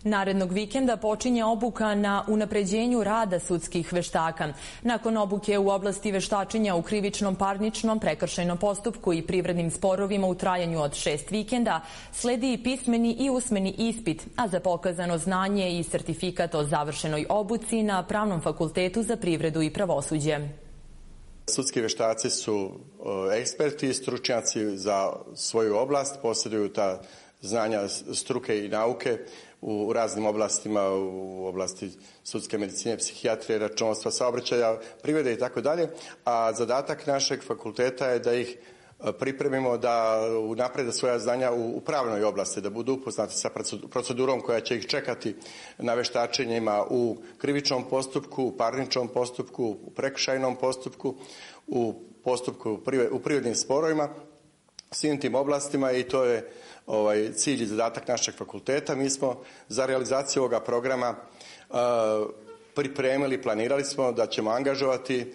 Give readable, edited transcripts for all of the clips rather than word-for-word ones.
Narednog vikenda počinje obuka na unapređenju rada sudskih veštaka. Nakon obuke u oblasti veštačenja u krivičnom, parničnom, prekršajnom postupku i privrednim sporovima u trajanju od 6 vikenda, sledi i pismeni i usmeni ispit, a za pokazano znanje i sertifikat o završenoj obuci na Pravnom fakultetu za privredu i pravosuđe. Sudski veštaci su eksperti i stručnjaci za svoju oblast, posjeduju ta znanja struke i nauke u raznim oblastima, u oblasti sudske medicine, psihijatrije, računovodstva, saobraćaja, privrede i tako dalje, a zadatak našeg fakulteta je da ih pripremimo da unaprede svoja znanja u pravnoj oblasti, da budu upoznati sa procedurom koja će ih čekati na veštačenjima u krivičnom postupku, u parničnom postupku, u prekršajnom postupku, u privrednim sporovima, svim tim oblastima, i to je cilj i zadatak našeg fakulteta. Mi smo za realizaciju ovoga programa pripremili, planirali smo da ćemo angažovati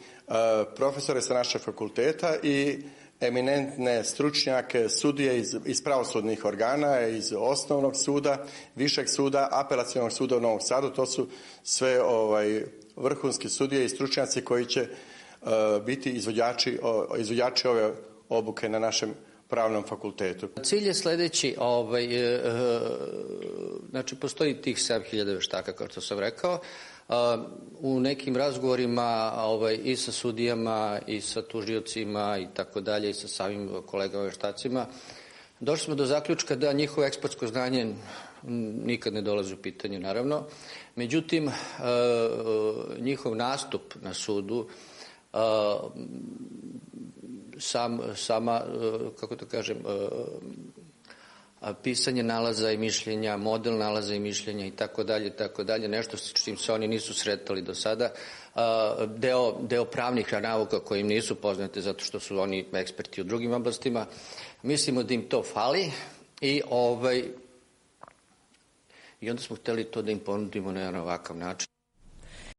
profesore sa našeg fakulteta i eminentne stručnjake, sudije iz pravosudnih organa, iz osnovnog suda, višeg suda, apelacionog suda u Novom Sadu. To su sve vrhunski sudije i stručnjaci koji će biti izvođači ove obuke na našem Pravnom fakultetu. Cilj je sledeći, znači postoji tih 7000 veštaka, kao što sam rekao. U nekim razgovorima i sa sudijama i sa tužiocima i tako dalje i sa samim kolegama veštacima došli smo do zaključka da njihovo ekspertsko znanje nikad ne dolazi u pitanje, naravno. Međutim, njihov nastup na sudu, kako da kažem, pisanje nalaza i mišljenja, model nalaza i mišljenja i tako dalje, nešto s čim se oni nisu sretali do sada, deo pravnih nauka koji im nisu poznate zato što su oni eksperti u drugim oblastima. Mislimo da im to fali i onda smo hteli to da im ponudimo na jedan ovakav način.